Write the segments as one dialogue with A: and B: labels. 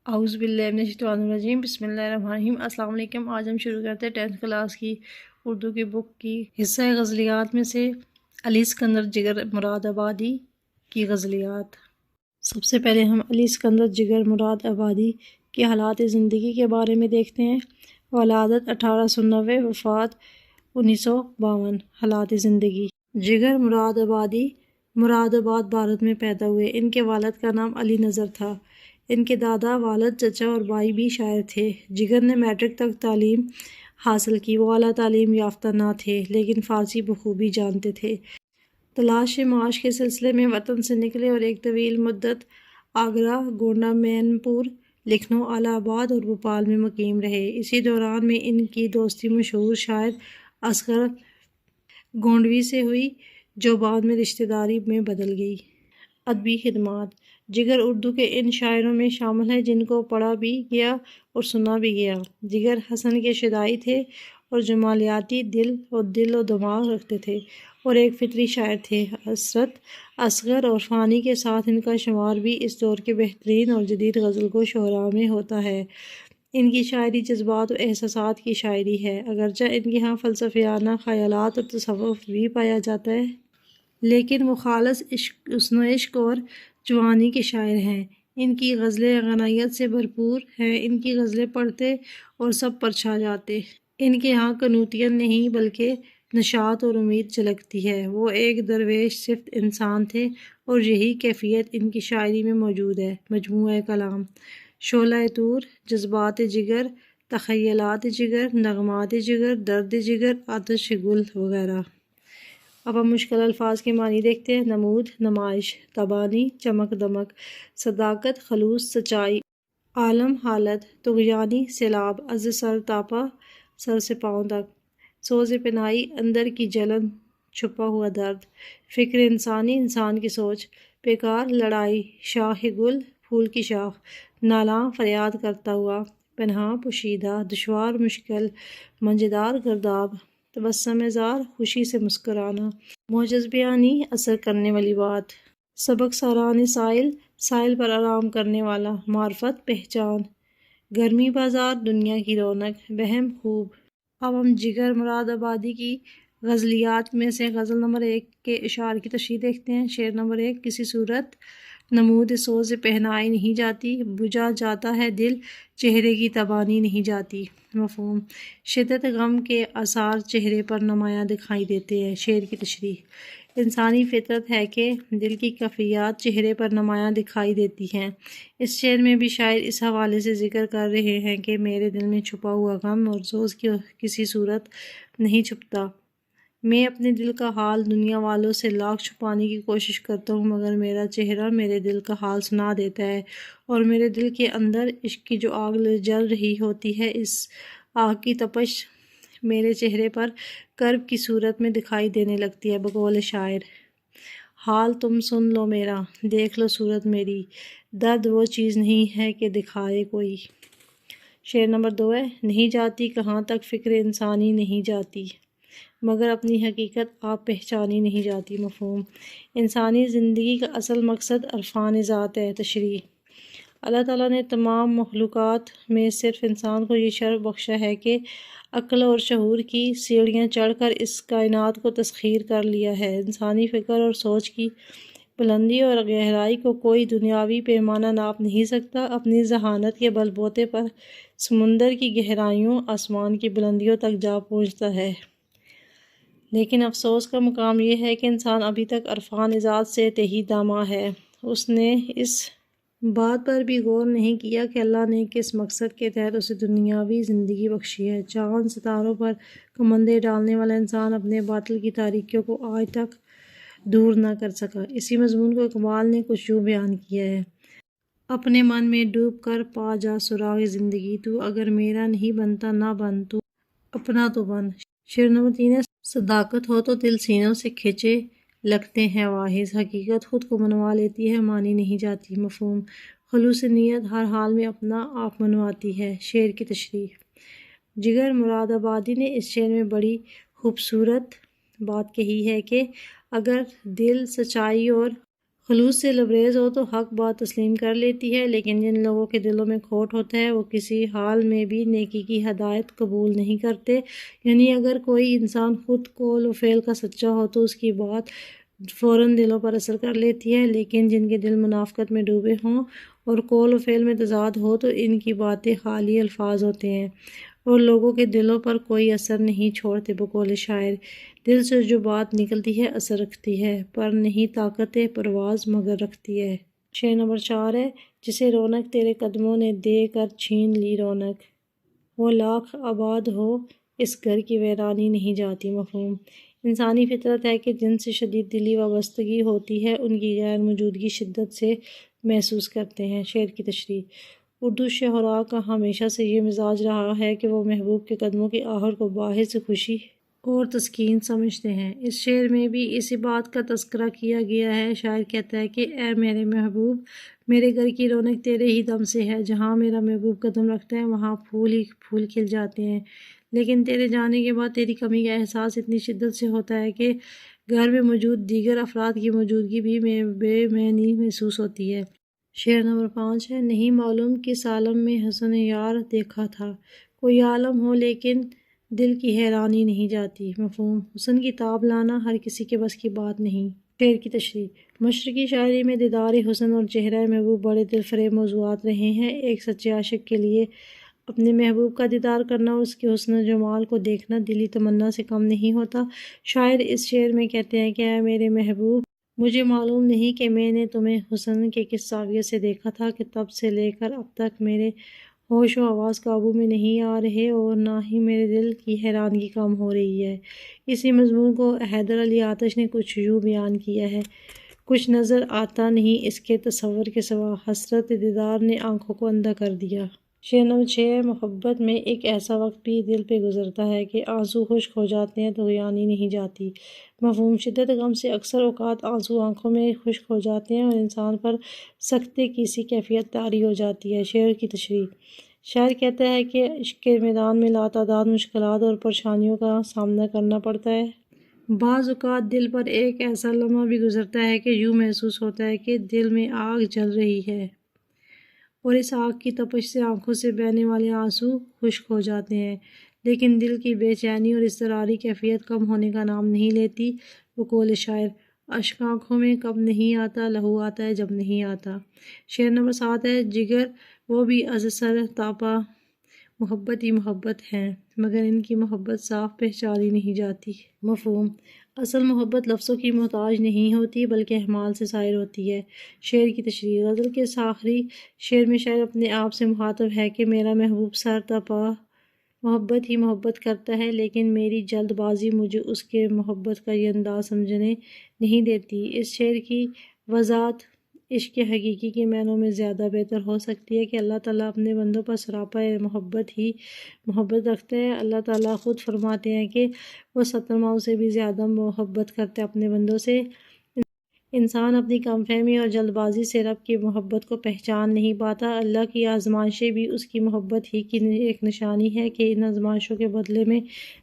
A: اعوذ باللہ من الشیطان الرجیم، بسم اللہ الرحمن الرحیم۔ السلام علیکم۔ آج ہم شروع کرتے ہیں 10th کلاس کی اردو کی بک کی حصہ غزلیات میں سے علی اسکندر جگر مراد آبادی کی غزلیات۔ سب سے پہلے ہم علی اسکندر جگر مراد آبادی کے حالات زندگی کے بارے میں دیکھتے ہیں۔ ولادت 1890، وفات 1952۔ حالات زندگی: جگر مراد آبادی مراد آباد بھارت میں پیدا ہوئے۔ ان کے والد کا نام علی نظر تھا۔ ان کے دادا، والد، چچا اور بھائی بھی شاعر تھے۔ جگر نے میٹرک تک تعلیم حاصل کی۔ وہ اعلیٰ تعلیم یافتہ نہ تھے لیکن فارسی بخوبی جانتے تھے۔ تلاش معاش کے سلسلے میں وطن سے نکلے اور ایک طویل مدت آگرہ، گونڈہ، مین پور، لکھنؤ، الہ آباد اور بھوپال میں مقیم رہے۔ اسی دوران میں ان کی دوستی مشہور شاعر اصغر گونڈوی سے ہوئی جو بعد میں رشتہ داری میں بدل گئی۔ ادبی خدمات: جگر اردو کے ان شاعروں میں شامل ہیں جن کو پڑھا بھی گیا اور سنا بھی گیا۔ جگر حسن کے شیدائی تھے اور جمالیاتی دل و دماغ رکھتے تھے اور ایک فطری شاعر تھے۔ حسرت، اصغر اور فانی کے ساتھ ان کا شمار بھی اس دور کے بہترین اور جدید غزل گو شعراء میں ہوتا ہے۔ ان کی شاعری جذبات و احساسات کی شاعری ہے، اگرچہ ان کے ہاں فلسفیانہ خیالات اور تصوف بھی پایا جاتا ہے، لیکن وہ خالص حسن و عشق اور جوانی کے شاعر ہیں۔ ان کی غزلیں غنائیت سے بھرپور ہیں۔ ان کی غزلیں پڑھتے اور سب پر چھا جاتے۔ ان کے ہاں قنوتیت نہیں بلکہ نشاط اور امید جھلکتی ہے۔ وہ ایک درویش صفت انسان تھے اور یہی کیفیت ان کی شاعری میں موجود ہے۔ مجموعہ کلام: شعلہ طور، جذبات جگر، تخیلات جگر، نغمات جگر، درد جگر، آتش گل وغیرہ۔ اب ہم مشکل الفاظ کے معنی دیکھتے ہیں۔ نمود، نمائش، تبانی، چمک دمک، صداقت، خلوص، سچائی، عالم، حالت، طغیانی، سیلاب، از سر تاپا، سر سے پاؤں تک، سوز پناہی، اندر کی جلن، چھپا ہوا درد، فکر انسانی، انسان کی سوچ، پیکار، لڑائی، شاخ گل، پھول کی شاخ، نالاں، فریاد کرتا ہوا، پنہاں، پوشیدہ، دشوار، مشکل، منجدار، گرداب، تبسم زار، خوشی سے مسکرانا، موجز بیانی، اثر کرنے والی بات، سبق ساران سائل، سائل پر آرام کرنے والا، معرفت، پہچان، گرمی بازار، دنیا کی رونق، بہم، خوب۔ اب ہم جگر مراد آبادی کی غزلیات میں سے غزل نمبر 1 کے اشعار کی تشریح دیکھتے ہیں۔ شعر نمبر 1: کسی صورت نمود سوز پہنائی نہیں جاتی، بجھا جاتا ہے دل، چہرے کی تبانی نہیں جاتی۔ مفہوم: شدت غم کے آثار چہرے پر نمایاں دکھائی دیتے ہیں۔ شعر کی تشریح: انسانی فطرت ہے کہ دل کی کیفیات چہرے پر نمایاں دکھائی دیتی ہیں۔ اس شعر میں بھی شاعر اس حوالے سے ذکر کر رہے ہیں کہ میرے دل میں چھپا ہوا غم اور سوز کی کسی صورت نہیں چھپتا۔ میں اپنے دل کا حال دنیا والوں سے لاکھ چھپانے کی کوشش کرتا ہوں، مگر میرا چہرہ میرے دل کا حال سنا دیتا ہے، اور میرے دل کے اندر عشق کی جو آگ جل رہی ہوتی ہے، اس آگ کی تپش میرے چہرے پر کرب کی صورت میں دکھائی دینے لگتی ہے۔ بقول شاعر: حال تم سن لو میرا، دیکھ لو صورت میری، درد وہ چیز نہیں ہے کہ دکھائے کوئی۔ شعر نمبر 2 ہے: نہیں جاتی کہاں تک فکر انسانی نہیں جاتی، مگر اپنی حقیقت آپ پہچانی نہیں جاتی۔ مفہوم: انسانی زندگی کا اصل مقصد عرفان ذات ہے۔ تشریح: اللہ تعالیٰ نے تمام مخلوقات میں صرف انسان کو یہ شرف بخشا ہے کہ عقل اور شعور کی سیڑھیاں چڑھ کر اس کائنات کو تسخیر کر لیا ہے۔ انسانی فکر اور سوچ کی بلندی اور گہرائی کو کوئی دنیاوی پیمانہ ناپ نہیں سکتا۔ اپنی ذہانت کے بل بوتے پر سمندر کی گہرائیوں، آسمان کی بلندیوں تک جا پہنچتا ہے، لیکن افسوس کا مقام یہ ہے کہ انسان ابھی تک عرفان ذات سے تہی داماں ہے۔ اس نے اس بات پر بھی غور نہیں کیا کہ اللہ نے کس مقصد کے تحت اسے دنیاوی زندگی بخشی ہے۔ چاند ستاروں پر کمندیں ڈالنے والا انسان اپنے باطل کی تاریکیوں کو آج تک دور نہ کر سکا۔ اسی مضمون کو اقبال نے کچھ یوں بیان کیا ہے: اپنے من میں ڈوب کر پا جا سراغ زندگی، تو اگر میرا نہیں بنتا نہ بن، تو اپنا تو بن۔ شعر نمبر 3 ہے: صداقت ہو تو دل سینوں سے کھینچے لگتے ہیں واحد، حقیقت خود کو منوا لیتی ہے، مانی نہیں جاتی۔ مفہوم: خلوص نیت ہر حال میں اپنا آپ منواتی ہے۔ شعر کی تشریح: جگر مراد آبادی نے اس شعر میں بڑی خوبصورت بات کہی ہے کہ اگر دل سچائی اور خلوص سے لبریز ہو تو حق بات تسلیم کر لیتی ہے، لیکن جن لوگوں کے دلوں میں کھوٹ ہوتا ہے وہ کسی حال میں بھی نیکی کی ہدایت قبول نہیں کرتے۔ یعنی اگر کوئی انسان خود قول و فعل کا سچا ہو تو اس کی بات فوراً دلوں پر اثر کر لیتی ہے، لیکن جن کے دل منافقت میں ڈوبے ہوں اور قول و فعل میں تضاد ہو تو ان کی باتیں خالی الفاظ ہوتے ہیں اور لوگوں کے دلوں پر کوئی اثر نہیں چھوڑتے۔ بقول شاعر، دل سے جو بات نکلتی ہے اثر رکھتی ہے، پر نہیں طاقت پرواز مگر رکھتی ہے۔ شعر نمبر 4 ہے، جسے رونق تیرے قدموں نے دے کر چھین لی رونق، وہ لاکھ آباد ہو اس گھر کی ویرانی نہیں جاتی۔ مفہوم: انسانی فطرت ہے کہ جن سے شدید دلی وابستگی ہوتی ہے ان کی غیر موجودگی شدت سے محسوس کرتے ہیں۔ شعر کی تشریح: اردو شعراء کا ہمیشہ سے یہ مزاج رہا ہے کہ وہ محبوب کے قدموں کی آہٹ کو باعث خوشی اور تسکین سمجھتے ہیں۔ اس شعر میں بھی اسی بات کا تذکرہ کیا گیا ہے۔ شاعر کہتا ہے کہ اے میرے محبوب، میرے گھر کی رونق تیرے ہی دم سے ہے، جہاں میرا محبوب قدم رکھتا ہے وہاں پھول ہی پھول کھل جاتے ہیں، لیکن تیرے جانے کے بعد تیری کمی کا احساس اتنی شدت سے ہوتا ہے کہ گھر میں موجود دیگر افراد کی موجودگی بھی بے معنی محسوس ہوتی ہے۔ شعر نمبر 5 ہے، نہیں معلوم کس عالم میں حسن یار دیکھا تھا، کوئی عالم ہو لیکن دل کی حیرانی نہیں جاتی۔ مفہوم: حسن کی تاب لانا ہر کسی کے بس کی بات نہیں۔ شعر کی تشریح: مشرقی شاعری میں دیدار حسن اور چہرہ محبوب بڑے دل فریب موضوعات رہے ہیں۔ ایک سچے عاشق کے لیے اپنے محبوب کا دیدار کرنا اور اس کے حسن و جمال کو دیکھنا دلی تمنا سے کم نہیں ہوتا۔ شاعر اس شعر میں کہتے ہیں کہ اے میرے محبوب، مجھے معلوم نہیں کہ میں نے تمہیں حسن کے کس زاویے سے دیکھا تھا کہ تب سے لے کر اب تک میرے ہوش و حواس قابو میں نہیں آ رہے اور نہ ہی میرے دل کی حیرانگی کم ہو رہی ہے۔ اسی مضمون کو حیدر علی آتش نے کچھ یوں بیان کیا ہے، کچھ نظر آتا نہیں اس کے تصور کے سوا، حسرت دیدار نے آنکھوں کو اندھا کر دیا۔ شعر نمبر 6 ہے، محبت میں ایک ایسا وقت بھی دل پہ گزرتا ہے کہ آنسو خشک ہو جاتے ہیں تو گریانی نہیں جاتی۔ مفہوم: شدت غم سے اکثر اوقات آنسو آنکھوں میں خشک ہو جاتے ہیں اور انسان پر سختے کی سی کیفیت طاری ہو جاتی ہے۔ شعر کی تشریح: شاعر کہتا ہے کہ عشق کے میدان میں لاتعداد مشکلات اور پریشانیوں کا سامنا کرنا پڑتا ہے۔ بعض اوقات دل پر ایک ایسا لمحہ بھی گزرتا ہے کہ یوں محسوس ہوتا ہے کہ دل میں آگ جل رہی ہے اور اس آگ کی تپش سے آنکھوں سے بہنے والے آنسو خشک ہو جاتے ہیں، لیکن دل کی بے چینی اور اضطراری کیفیت کم ہونے کا نام نہیں لیتی۔ بقول شاعر، اشک آنکھوں میں کب نہیں آتا، لہو آتا ہے جب نہیں آتا۔ شعر نمبر 7 ہے، جگر وہ بھی از سر تاپا محبت ہی محبت ہیں، مگر ان کی محبت صاف پہچانی نہیں جاتی۔ مفہوم: اصل محبت لفظوں کی محتاج نہیں ہوتی بلکہ اعمال سے ظاہر ہوتی ہے۔ شعر کی تشریح: غزل کے آخری شعر میں شاعر اپنے آپ سے مخاطب ہے کہ میرا محبوب سر تاپا محبت ہی محبت کرتا ہے، لیکن میری جلد بازی مجھے اس کے محبت کا یہ انداز سمجھنے نہیں دیتی۔ اس شعر کی وضاحت عشق حقیقی کے معنوں میں زیادہ بہتر ہو سکتی ہے کہ اللہ تعالیٰ اپنے بندوں پر سراپا محبت ہی محبت رکھتا ہے۔ اللہ تعالیٰ خود فرماتے ہیں کہ وہ 70 ماؤں سے بھی زیادہ محبت کرتے ہیں اپنے بندوں سے۔ انسان اپنی کم فہمی اور جلد بازی سے رب کی محبت کو پہچان نہیں پاتا۔ اللہ کی آزمائشیں بھی اس کی محبت ہی کی ایک نشانی ہے کہ ان آزمائشوں کے بدلے میں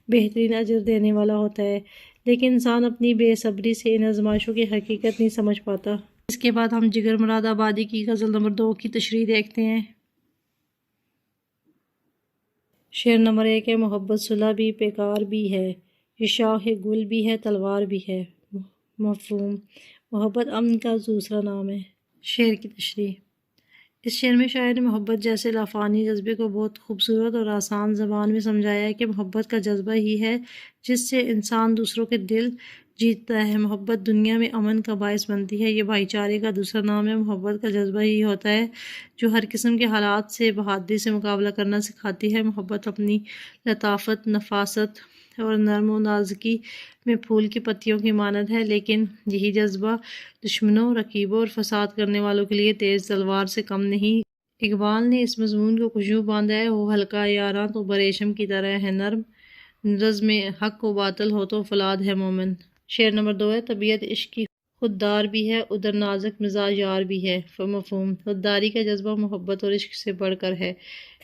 A: بہترین اجر دینے والا ہوتا ہے، لیکن انسان اپنی بے صبری سے ان آزمائشوں کی حقیقت نہیں سمجھ پاتا۔ اس کے بعد ہم جگر مراد آبادی کی غزل نمبر 2 کی تشریح دیکھتے ہیں۔ شعر نمبر 1 ہے، محبت صلح بھی پیکار بھی ہے، یہ شاخ گل بھی ہے تلوار بھی ہے۔ مفہوم: محبت امن کا دوسرا نام ہے۔ شعر کی تشریح: اس شعر میں شاعر نے محبت جیسے لافانی جذبے کو بہت خوبصورت اور آسان زبان میں سمجھایا ہے کہ محبت کا جذبہ ہی ہے جس سے انسان دوسروں کے دل جیتتا ہے۔ محبت دنیا میں امن کا باعث بنتی ہے، یہ بھائی چارے کا دوسرا نام ہے۔ محبت کا جذبہ ہی ہوتا ہے جو ہر قسم کے حالات سے بہادری سے مقابلہ کرنا سکھاتی ہے۔ محبت اپنی لطافت، نفاست اور نرم و نازکی میں پھول کی پتیوں کی مانند ہے، لیکن یہی جذبہ دشمنوں، رقیبوں اور فساد کرنے والوں کے لیے تیز تلوار سے کم نہیں۔ اقبال نے اس مضمون کو کچھ یوں باندھا ہے، ہو ہلکا یاراں تو بریشم کی طرح ہے نرم، رزم حق و باطل ہو تو فولاد ہے مومن۔ شعر نمبر 2 ہے، طبیعت عشق کی خوددار بھی ہے، ادھر نازک مزاج یار بھی ہے۔ مفہوم: خودداری کا جذبہ محبت اور عشق سے بڑھ کر ہے۔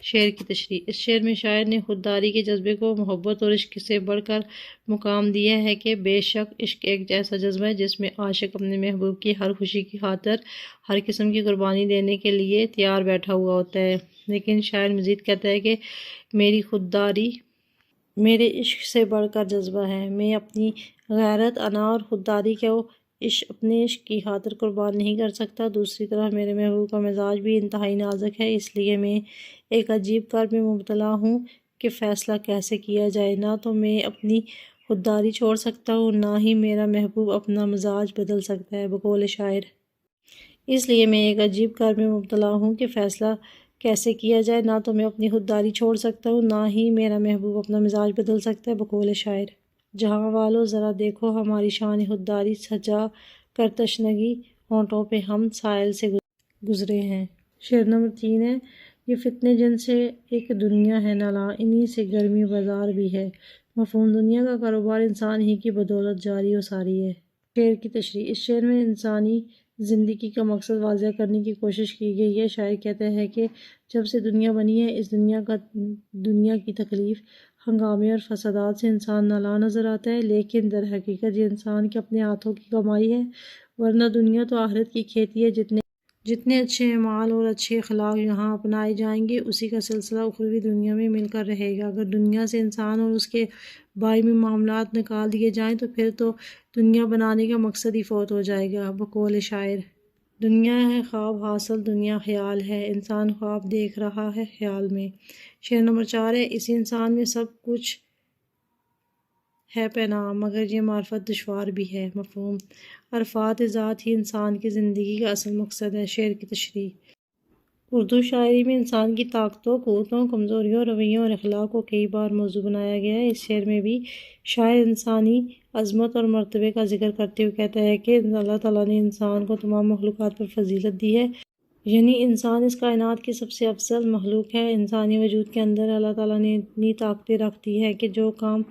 A: شعر کی تشریح: اس شعر میں شاعر نے خودداری کے جذبے کو محبت اور عشق سے بڑھ کر مقام دیا ہے کہ بے شک عشق ایک ایسا جذبہ ہے جس میں عاشق اپنے محبوب کی ہر خوشی کی خاطر ہر قسم کی قربانی دینے کے لیے تیار بیٹھا ہوا ہوتا ہے۔ لیکن شاعر مزید کہتا ہے کہ میری خودداری میرے عشق سے بڑھ کر جذبہ ہے، میں اپنی غیرت، انا اور خودداری کو اپنے عشق کی خاطر قربان نہیں کر سکتا۔ دوسری طرف میرے محبوب کا مزاج بھی انتہائی نازک ہے، اس لیے میں ایک عجیب کار میں مبتلا ہوں کہ فیصلہ کیسے کیا جائے۔ نہ تو میں اپنی خودداری چھوڑ سکتا ہوں، نہ ہی میرا محبوب اپنا مزاج بدل سکتا ہے۔ بقول شاعر: اس لیے میں ایک عجیب کار میں مبتلا ہوں کہ فیصلہ کیسے کیا جائے۔ نہ تو میں اپنی خودداری چھوڑ سکتا ہوں، نہ ہی میرا محبوب اپنا مزاج بدل سکتا ہے۔ بقول شاعر: جہاں والو ذرا دیکھو ہماری شان خودداری، سجا کر تشنگی ہونٹوں پہ ہم ساحل سے گزرے ہیں۔ شعر نمبر 3 ہے: یہ فتنے جن سے ایک دنیا ہے نالاں، انہی سے گرمی بازار بھی ہے۔ مفہوم: دنیا کا کاروبار انسان ہی کی بدولت جاری و ساری ہے۔ شعر کی تشریح: اس شعر میں انسانی زندگی کا مقصد واضح کرنے کی کوشش کی گئی ہے۔ شاعر کہتا ہے کہ جب سے دنیا بنی ہے، اس دنیا کی تکلیف، ہنگامے اور فسادات سے انسان نالاں نظر آتا ہے، لیکن در حقیقت یہ انسان کے اپنے ہاتھوں کی کمائی ہے، ورنہ دنیا تو آخرت کی کھیتی ہے۔ جتنے اچھے اعمال اور اچھے اخلاق یہاں اپنائے جائیں گے، اسی کا سلسلہ اخروی دنیا میں مل کر رہے گا۔ اگر دنیا سے انسان اور اس کے باہمی معاملات نکال دیے جائیں تو پھر تو دنیا بنانے کا مقصد ہی فوت ہو جائے گا۔ بقول شاعر: دنیا ہے خواب حاصل، دنیا خیال ہے، انسان خواب دیکھ رہا ہے خیال میں۔ شعر نمبر 4 ہے: اس انسان میں سب کچھ ہے پنہاں، مگر یہ معرفت دشوار بھی ہے۔ مفہوم: عرفات ذات ہی انسان کی زندگی کا اصل مقصد ہے۔ شعر کی تشریح: اردو شاعری میں انسان کی طاقتوں، قوتوں، کمزوریوں، رویوں اور اخلاق کو کئی بار موضوع بنایا گیا ہے۔ اس شعر میں بھی شاعر انسانی عظمت اور مرتبے کا ذکر کرتے ہوئے کہتا ہے کہ اللہ تعالیٰ نے انسان کو تمام مخلوقات پر فضیلت دی ہے، یعنی انسان اس کائنات کی سب سے افضل مخلوق ہے۔ انسانی وجود کے اندر اللہ تعالیٰ نے اتنی طاقتیں رکھ دی ہے کہ جو کام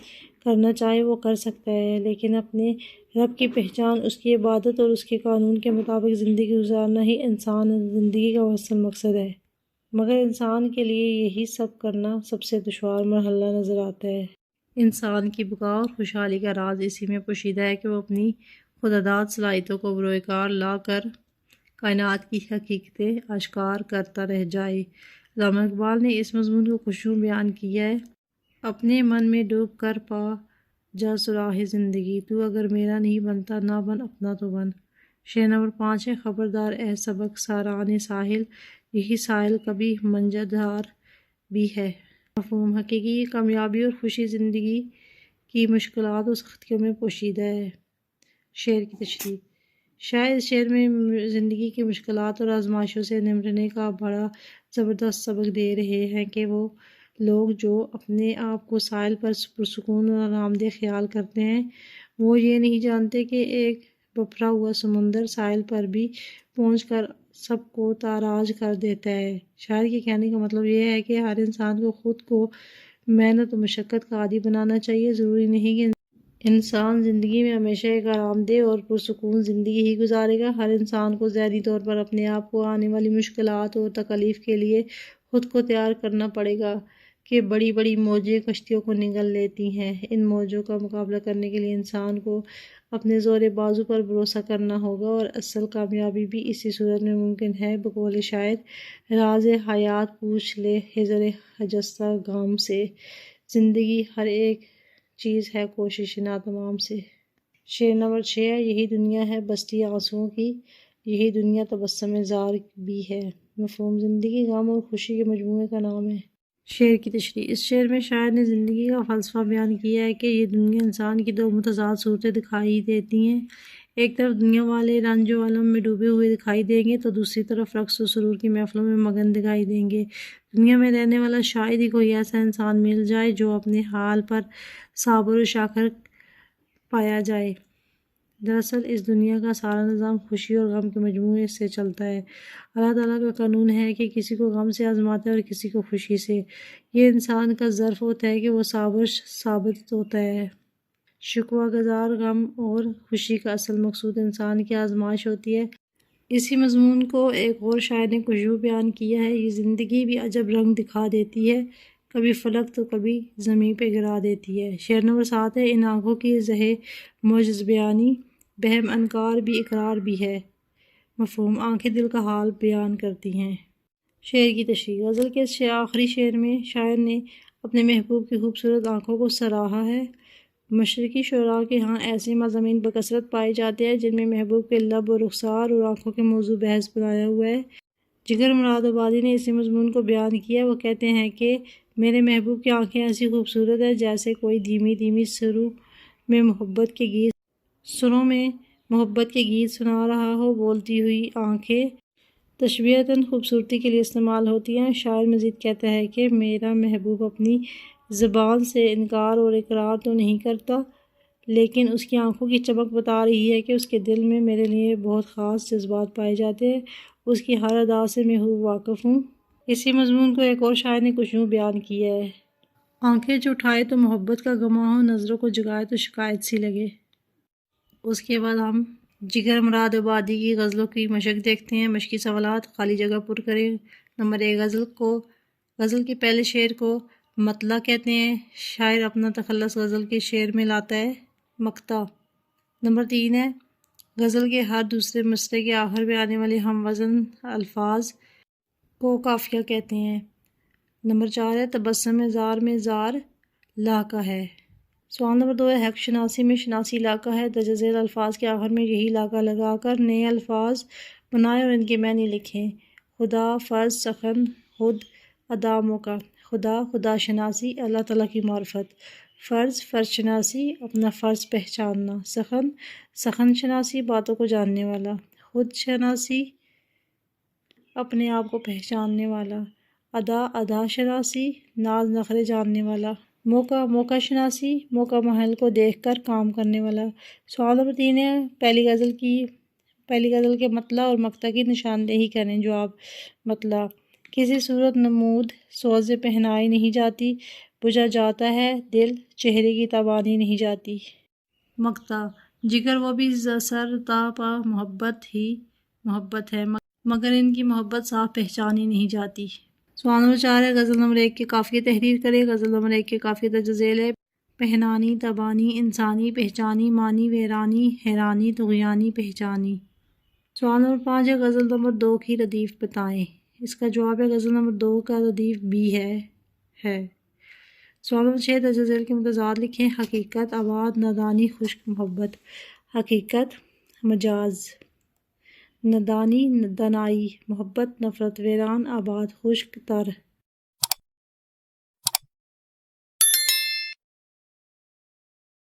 A: کرنا چاہے وہ کر سکتا ہے، لیکن اپنے رب کی پہچان، اس کی عبادت اور اس کے قانون کے مطابق زندگی گزارنا ہی انسان زندگی کا اصل مقصد ہے، مگر انسان کے لیے یہی سب کرنا سب سے دشوار مرحلہ نظر آتا ہے۔ انسان کی بقا اور خوشحالی کا راز اسی میں پوشیدہ ہے کہ وہ اپنی خودداد صلاحیتوں کو بروئے کار لا کر کائنات کی حقیقتیں آشکار کرتا رہ جائے۔ علامہ اقبال نے اس مضمون کو خوشیوں بیان کیا ہے: اپنے من میں ڈوب کر پا جا سراغ زندگی، تو اگر میرا نہیں بنتا نہ بن اپنا تو بن۔ شعر نمبر 5 ہے: خبردار اے سبک ساران ساحل، یہی ساحل کبھی منجدار بھی ہے۔ مفہوم: حقیقی کامیابی اور خوشی زندگی کی مشکلات اور سختیوں میں پوشیدہ ہے۔ شعر کی تشریح: شاعر اس شعر میں زندگی کی مشکلات اور آزمائشوں سے نمٹنے کا بڑا زبردست سبق دے رہے ہیں کہ وہ لوگ جو اپنے آپ کو ساحل پر پرسکون اور آرام دہ خیال کرتے ہیں، وہ یہ نہیں جانتے کہ ایک بپھرا ہوا سمندر ساحل پر بھی پہنچ کر سب کو تاراج کر دیتا ہے۔ شاعر کے کہنے کا مطلب یہ ہے کہ ہر انسان کو خود کو محنت و مشقت کا عادی بنانا چاہیے۔ ضروری نہیں کہ انسان زندگی میں ہمیشہ ایک آرام دہ اور پرسکون زندگی ہی گزارے گا۔ ہر انسان کو ذہنی طور پر اپنے آپ کو آنے والی مشکلات اور تکالیف کے لیے خود کو تیار کرنا پڑے گا کہ بڑی بڑی موجیں کشتیوں کو نگل لیتی ہیں۔ ان موجوں کا مقابلہ کرنے کے لیے انسان کو اپنے زور بازو پر بھروسہ کرنا ہوگا، اور اصل کامیابی بھی اسی صورت میں ممکن ہے۔ بقول شاعر: راز حیات پوچھ لے ہجر خجستہ گام سے، زندگی ہر ایک چیز ہے کوشش ناتمام سے۔ شعر نمبر 6 ہے: یہی دنیا ہے بستی آنسوؤں کی، یہی دنیا تبسم زار بھی ہے۔ مفہوم: زندگی غم اور خوشی کے مجموعے کا نام ہے۔ شعر کی تشریح: اس شعر میں شاعر نے زندگی کا فلسفہ بیان کیا ہے کہ یہ دنیا انسان کی دو متضاد صورتیں دکھائی دیتی ہیں۔ ایک طرف دنیا والے رنج و الم میں ڈوبے ہوئے دکھائی دیں گے تو دوسری طرف رقص و سرور کی محفلوں میں مگن دکھائی دیں گے۔ دنیا میں رہنے والا شاید ہی کوئی ایسا انسان مل جائے جو اپنے حال پر صابر و شاکر پایا جائے۔ دراصل اس دنیا کا سارا نظام خوشی اور غم کے مجموعے سے چلتا ہے۔ اللہ تعالیٰ کا قانون ہے کہ کسی کو غم سے آزماتا ہے اور کسی کو خوشی سے۔ یہ انسان کا ظرف ہوتا ہے کہ وہ صابر ثابت ہوتا ہے۔ شکوہ گزار غم اور خوشی کا اصل مقصود انسان کی آزمائش ہوتی ہے۔ اسی مضمون کو ایک اور شاعر نے کچھ یوں بیان کیا ہے: یہ زندگی بھی عجب رنگ دکھا دیتی ہے، کبھی فلک تو کبھی زمین پہ گرا دیتی ہے۔ شعر نمبر 7 ہے: ان آنکھوں کی زہے معجز بیانی، بہم انکار بھی اقرار بھی ہے۔ مفہوم: آنکھیں دل کا حال بیان کرتی ہیں۔ شعر کی تشریح: غزل کے آخری شعر میں شاعر نے اپنے محبوب کی خوبصورت آنکھوں کو سراہا ہے۔ مشرقی شعراء کے ہاں ایسے مضامین بکثرت پائے جاتے ہیں جن میں محبوب کے لب و رخسار اور آنکھوں کے موضوع بحث بنایا ہوا ہے۔ جگر مراد آبادی نے اسی مضمون کو بیان کیا۔ وہ کہتے ہیں کہ میرے محبوب کی آنکھیں ایسی خوبصورت ہیں جیسے کوئی دھیمی دھیمی سروں میں محبت کے گیت سنا رہا ہو۔ بولتی ہوئی آنکھیں تشبیہتاً خوبصورتی کے لیے استعمال ہوتی ہیں۔ شاعر مزید کہتا ہے کہ میرا محبوب اپنی زبان سے انکار اور اقرار تو نہیں کرتا، لیکن اس کی آنکھوں کی چمک بتا رہی ہے کہ اس کے دل میں میرے لیے بہت خاص جذبات پائے جاتے ہیں۔ اس کی ہر ادا سے میں واقف ہوں۔ اسی مضمون کو ایک اور شاعر نے کچھ یوں بیان کیا ہے: آنکھیں جو اٹھائے تو محبت کا گماں ہو، نظروں کو جگائے تو شکایت سی لگے۔ اس کے بعد ہم جگر مراد آبادی کی غزلوں کی مشق دیکھتے ہیں۔ مشقی سوالات: خالی جگہ پر کریں۔ نمبر 1: غزل کے پہلے شعر کو مطلع کہتے ہیں۔ شاعر اپنا تخلص غزل کے شعر میں لاتا ہے۔ مقطع: نمبر 3 ہے: غزل کے ہر دوسرے مصرعے کے آخر میں آنے والے ہم وزن الفاظ کو قافیہ کہتے ہیں۔ نمبر 4 ہے: تبسم زار میں زار لاقہ ہے۔ سوال نمبر 2 ہے: حق شناسی میں شناسی لاقہ ہے۔ درج ذیل الفاظ کے آخر میں یہی لاقہ لگا کر نئے الفاظ بنائیں اور ان کے معنی لکھیں۔ خدا، فرض، سخن، خود، ادا، موقع۔ خدا شناسی، اللہ تعالیٰ کی معرفت۔ فرض شناسی، اپنا فرض پہچاننا۔ سخن شناسی، باتوں کو جاننے والا۔ خود شناسی، اپنے آپ کو پہچاننے والا۔ ادا شناسی، ناز نخرے جاننے والا۔ موقع شناسی، موقع محل کو دیکھ کر کام کرنے والا۔ سوال نمبر 3 ہے: پہلی غزل کے مطلع اور مقطع کی نشاندہی کریں۔ جواب: مطلع: کسی صورت نمود سوز پہنائی نہیں جاتی، بجھا جاتا ہے دل، چہرے کی تابانی نہیں جاتی۔ مقطع: جگر وہ بھی سر تا پا محبت ہے، مگر ان کی محبت صاف پہچانی نہیں جاتی۔ سوال نمبر 4 ہے: غزل نمبر 1 کے قافیے تحریر کریں۔ غزل نمبر 1 کے قافیے درج ذیل ہے: پہنانی، تبانی، انسانی، پہچانی، مانی، ویرانی، حیرانی، طغیانی، پہچانی۔ سوال نمبر 5 ہے: غزل نمبر 2 کی ردیف بتائیں۔ اس کا جواب ہے: غزل نمبر 2 کا ردیف بی ہے۔ سوال نمبر 6: درج ذیل کے متضاد لکھیں۔ حقیقت، آباد، نادانی، خشک، محبت۔ حقیقت: مجاز، نادانی، دانائی، محبت، نفرت، ویران، آباد، خشک، تر۔